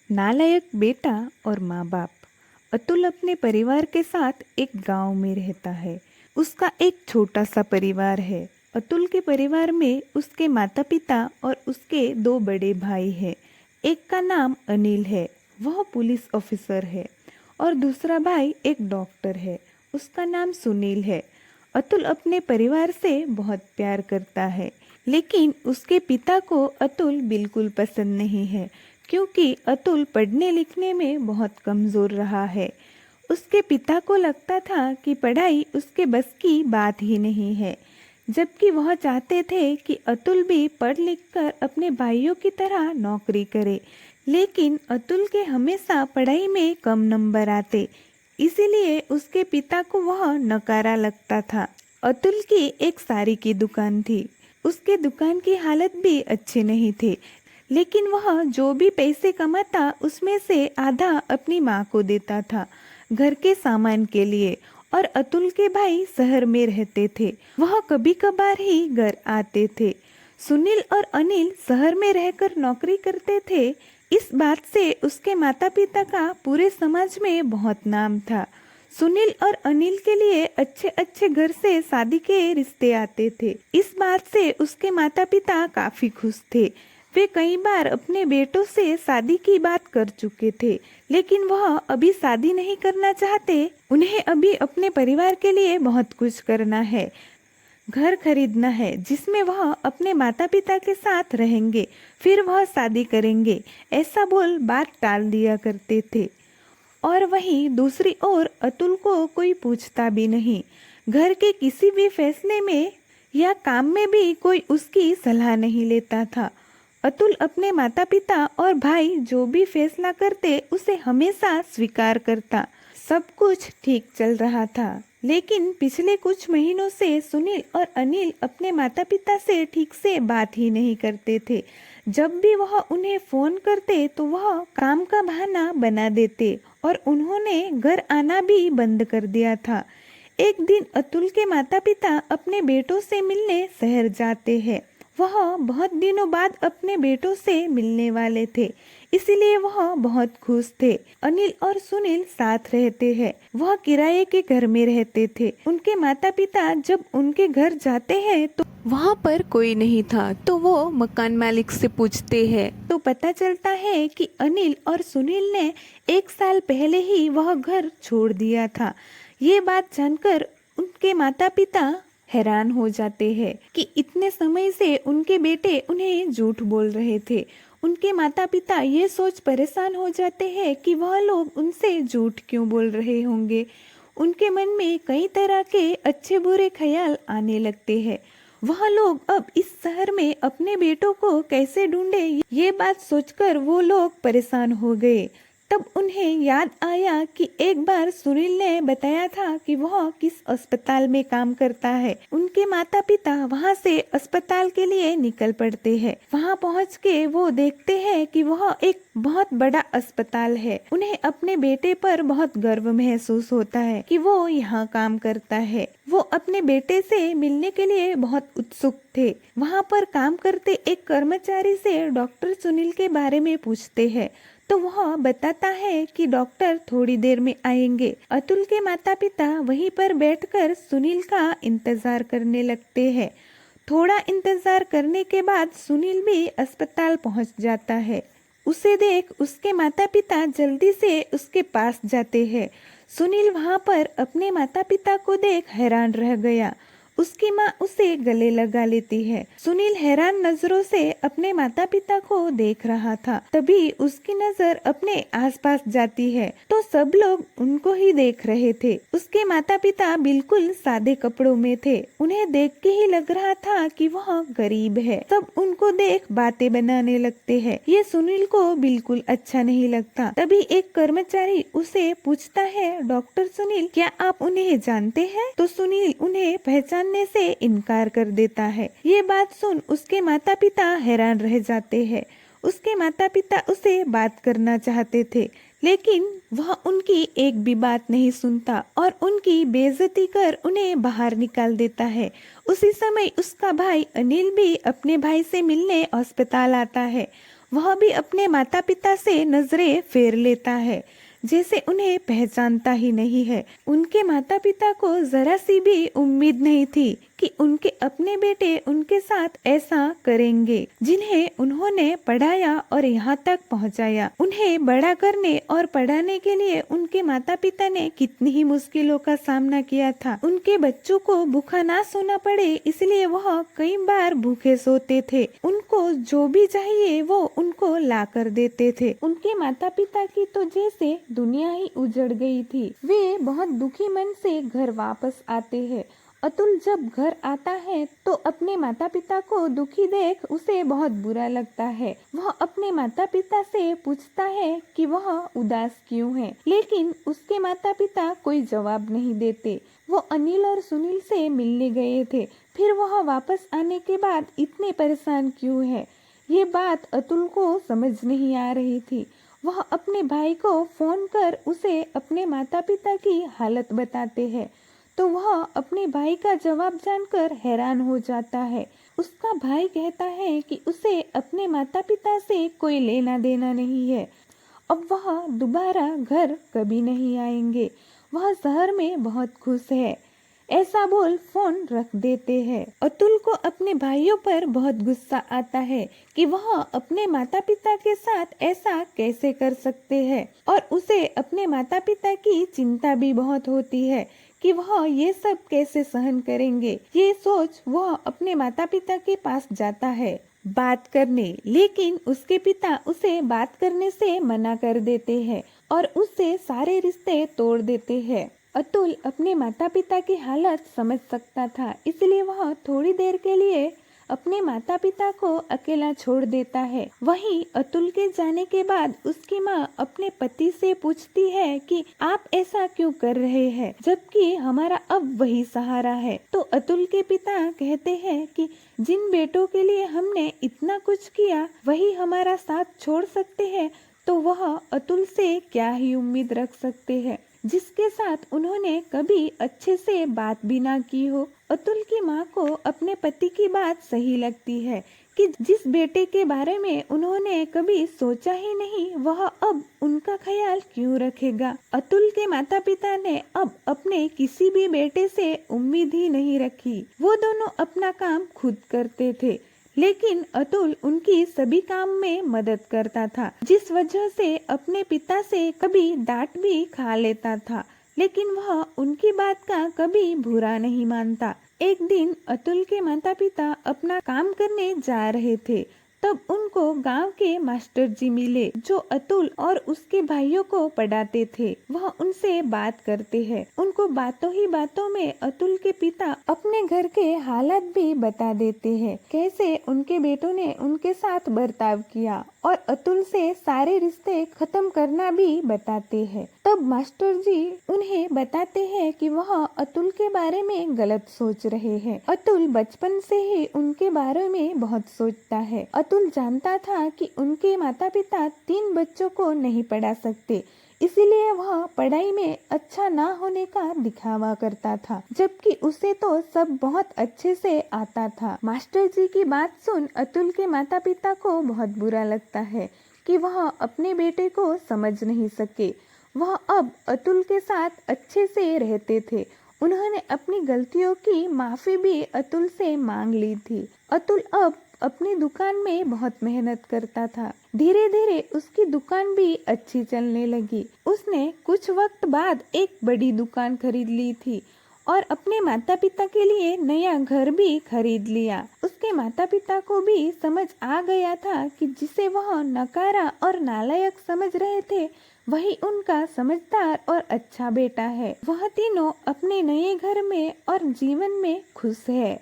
नालायक बेटा और माँ बाप। अतुल अपने परिवार के साथ एक गांव में रहता है। उसका एक छोटा सा परिवार है। अतुल के परिवार में उसके माता पिता और उसके दो बड़े भाई हैं। एक का नाम अनिल है, वह पुलिस ऑफिसर है, और दूसरा भाई एक डॉक्टर है, उसका नाम सुनील है। अतुल अपने परिवार से बहुत प्यार करता है, लेकिन उसके पिता को अतुल बिल्कुल पसंद नहीं है, क्योंकि अतुल पढ़ने लिखने में बहुत कमज़ोर रहा है। उसके पिता को लगता था कि पढ़ाई उसके बस की बात ही नहीं है, जबकि वह चाहते थे कि अतुल भी पढ़ लिख कर अपने भाइयों की तरह नौकरी करे। लेकिन अतुल के हमेशा पढ़ाई में कम नंबर आते, इसीलिए उसके पिता को वह नकारा लगता था। अतुल की एक साड़ी की दुकान थी। उसके दुकान की हालत भी अच्छी नहीं थी, लेकिन वह जो भी पैसे कमाता उसमें से आधा अपनी माँ को देता था, घर के सामान के लिए। और अतुल के भाई शहर में रहते थे, वह कभी कभार ही घर आते थे। सुनील और अनिल शहर में रहकर नौकरी करते थे। इस बात से उसके माता पिता का पूरे समाज में बहुत नाम था। सुनील और अनिल के लिए अच्छे अच्छे घर से शादी के रिश्ते आते थे। इस बात से उसके माता पिता काफी खुश थे। वे कई बार अपने बेटों से शादी की बात कर चुके थे, लेकिन वह अभी शादी नहीं करना चाहते। उन्हें अभी अपने परिवार के लिए बहुत कुछ करना है। घर खरीदना है जिसमें वह अपने माता पिता के साथ रहेंगे, फिर वह शादी करेंगे, ऐसा बोल बात टाल दिया करते थे। और वहीं दूसरी ओर अतुल को कोई पूछता भी नहीं। घर के किसी भी फैसले में या काम में भी कोई उसकी सलाह नहीं लेता था। अतुल अपने माता पिता और भाई जो भी फैसला करते उसे हमेशा स्वीकार करता। सब कुछ ठीक चल रहा था, लेकिन पिछले कुछ महीनों से सुनील और अनिल अपने माता पिता से ठीक से बात ही नहीं करते थे। जब भी वह उन्हें फोन करते तो वह काम का बहाना बना देते और उन्होंने घर आना भी बंद कर दिया था। एक दिन अतुल के माता पिता अपने बेटों से मिलने शहर जाते हैं। वह बहुत दिनों बाद अपने बेटों से मिलने वाले थे, इसलिए वह बहुत खुश थे। अनिल और सुनील साथ रहते हैं। वह किराए के घर में रहते थे। उनके माता पिता जब उनके घर जाते हैं तो वहाँ पर कोई नहीं था, तो वो मकान मालिक से पूछते हैं तो पता चलता है कि अनिल और सुनील ने एक साल पहले ही वह घर छोड़ दिया था। ये बात जानकर उनके माता पिता हैरान हो जाते हैं कि इतने समय से उनके बेटे उन्हें झूठ बोल रहे थे। उनके माता पिता ये सोच परेशान हो जाते हैं कि वह लोग उनसे झूठ क्यों बोल रहे होंगे। उनके मन में कई तरह के अच्छे बुरे ख्याल आने लगते हैं। वह लोग अब इस शहर में अपने बेटों को कैसे ढूंढे, ये बात सोचकर वो लोग परेशान हो गए। तब उन्हें याद आया कि एक बार सुनील ने बताया था कि वह किस अस्पताल में काम करता है। उनके माता पिता वहां से अस्पताल के लिए निकल पड़ते हैं। वहां पहुंच के वो देखते हैं कि वह एक बहुत बड़ा अस्पताल है। उन्हें अपने बेटे पर बहुत गर्व महसूस होता है कि वो यहाँ काम करता है। वो अपने बेटे से मिलने के लिए बहुत उत्सुक थे। वहाँ पर काम करते एक कर्मचारी से डॉक्टर सुनील के बारे में पूछते हैं, तो वह बताता है कि डॉक्टर थोड़ी देर में आएंगे। अतुल के माता पिता वहीं पर बैठकर सुनील का इंतजार करने लगते हैं। थोड़ा इंतजार करने के बाद सुनील भी अस्पताल पहुंच जाता है। उसे देख उसके माता पिता जल्दी से उसके पास जाते हैं। सुनील वहां पर अपने माता पिता को देख हैरान रह गया। उसकी माँ उसे गले लगा लेती है। सुनील हैरान नजरों से अपने माता पिता को देख रहा था। तभी उसकी नजर अपने आसपास जाती है तो सब लोग उनको ही देख रहे थे। उसके माता पिता बिल्कुल सादे कपड़ों में थे। उन्हें देख के ही लग रहा था कि वह गरीब है। सब उनको देख बातें बनाने लगते हैं। ये सुनील को बिल्कुल अच्छा नहीं लगता। तभी एक कर्मचारी उसे पूछता है, डॉक्टर सुनील, क्या आप उन्हें जानते हैं? तो सुनील उन्हें पहचानने से इनकार कर देता है। ये बात सुन उसके माता पिता हैरान रह जाते हैं। उसके माता पिता उसे बात करना चाहते थे, लेकिन वह उनकी एक भी बात नहीं सुनता और उनकी बेइज्जती कर उन्हें बाहर निकाल देता है। उसी समय उसका भाई अनिल भी अपने भाई से मिलने अस्पताल आता है। वह भी अपने माता पिता से नजरें फेर लेता है, जैसे उन्हें पहचानता ही नहीं है। उनके माता पिता को जरा सी भी उम्मीद नहीं थी कि उनके अपने बेटे उनके साथ ऐसा करेंगे, जिन्हें उन्होंने पढ़ाया और यहाँ तक पहुँचाया। उन्हें बड़ा करने और पढ़ाने के लिए उनके माता पिता ने कितनी ही मुश्किलों का सामना किया था। उनके बच्चों को भूखा ना सोना पड़े, इसलिए वह कई बार भूखे सोते थे। उनको जो भी चाहिए वो उनको ला कर देते थे। उनके माता पिता की तो जैसे दुनिया ही उजड़ गई थी। वे बहुत दुखी मन से घर वापस आते हैं। अतुल जब घर आता है तो अपने माता पिता को दुखी देख उसे बहुत बुरा लगता है। वह अपने माता पिता से पूछता है कि वह उदास क्यों है, लेकिन उसके माता पिता कोई जवाब नहीं देते। वो अनिल और सुनील से मिलने गए थे, फिर वह वापस आने के बाद इतने परेशान क्यों है, ये बात अतुल को समझ नहीं आ रही थी। वह अपने भाई को फोन कर उसे अपने माता पिता की हालत बताते हैं, तो वह अपने भाई का जवाब जानकर हैरान हो जाता है। उसका भाई कहता है कि उसे अपने माता पिता से कोई लेना देना नहीं है, अब वह दोबारा घर कभी नहीं आएंगे, वह शहर में बहुत खुश है, ऐसा बोल फोन रख देते हैं। अतुल को अपने भाइयों पर बहुत गुस्सा आता है कि वह अपने माता पिता के साथ ऐसा कैसे कर सकते हैं, और उसे अपने माता पिता की चिंता भी बहुत होती है कि वह ये सब कैसे सहन करेंगे। ये सोच वह अपने माता पिता के पास जाता है बात करने, लेकिन उसके पिता उसे बात करने से मना कर देते हैं और उससे सारे रिश्ते तोड़ देते हैं। अतुल अपने माता पिता की हालत समझ सकता था, इसलिए वह थोड़ी देर के लिए अपने माता पिता को अकेला छोड़ देता है। वहीं अतुल के जाने के बाद उसकी माँ अपने पति से पूछती है कि आप ऐसा क्यों कर रहे हैं, जबकि हमारा अब वही सहारा है। तो अतुल के पिता कहते हैं कि जिन बेटों के लिए हमने इतना कुछ किया वही हमारा साथ छोड़ सकते हैं, तो वह अतुल से क्या ही उम्मीद रख सकते हैं, जिसके साथ उन्होंने कभी अच्छे से बात भी ना की हो। अतुल की माँ को अपने पति की बात सही लगती है कि जिस बेटे के बारे में उन्होंने कभी सोचा ही नहीं, वह अब उनका ख्याल क्यों रखेगा। अतुल के माता पिता ने अब अपने किसी भी बेटे से उम्मीद ही नहीं रखी। वो दोनों अपना काम खुद करते थे, लेकिन अतुल उनकी सभी काम में मदद करता था, जिस वजह से अपने पिता से कभी डांट भी खा लेता था, लेकिन वह उनकी बात का कभी बुरा नहीं मानता। एक दिन अतुल के माता पिता अपना काम करने जा रहे थे, तब उनको गांव के मास्टर जी मिले जो अतुल और उसके भाइयों को पढ़ाते थे। वह उनसे बात करते हैं। उनको बातों ही बातों में अतुल के पिता अपने घर के हालात भी बता देते हैं, कैसे उनके बेटों ने उनके साथ बर्ताव किया, और अतुल से सारे रिश्ते खत्म करना भी बताते हैं। तब मास्टर जी उन्हें बताते हैं कि वह अतुल के बारे में गलत सोच रहे हैं। अतुल बचपन से ही उनके बारे में बहुत सोचता है। अतुल जानता था कि उनके माता पिता 3 बच्चों को नहीं पढ़ा सकते, इसीलिए वह पढ़ाई में अच्छा ना होने का दिखावा करता था, जबकि उसे तो सब बहुत अच्छे से आता था। मास्टर जी की बात सुन अतुल के माता पिता को बहुत बुरा लगता है कि वह अपने बेटे को समझ नहीं सके। वह अब अतुल के साथ अच्छे से रहते थे। उन्होंने अपनी गलतियों की माफी भी अतुल से मांग ली थी। अतुल अब अपनी दुकान में बहुत मेहनत करता था। धीरे धीरे उसकी दुकान भी अच्छी चलने लगी। उसने कुछ वक्त बाद एक बड़ी दुकान खरीद ली थी और अपने माता पिता के लिए नया घर भी खरीद लिया। उसके माता पिता को भी समझ आ गया था कि जिसे वह नकारा और नालायक समझ रहे थे, वही उनका समझदार और अच्छा बेटा है। वह तीनों अपने नए घर में और जीवन में खुश है।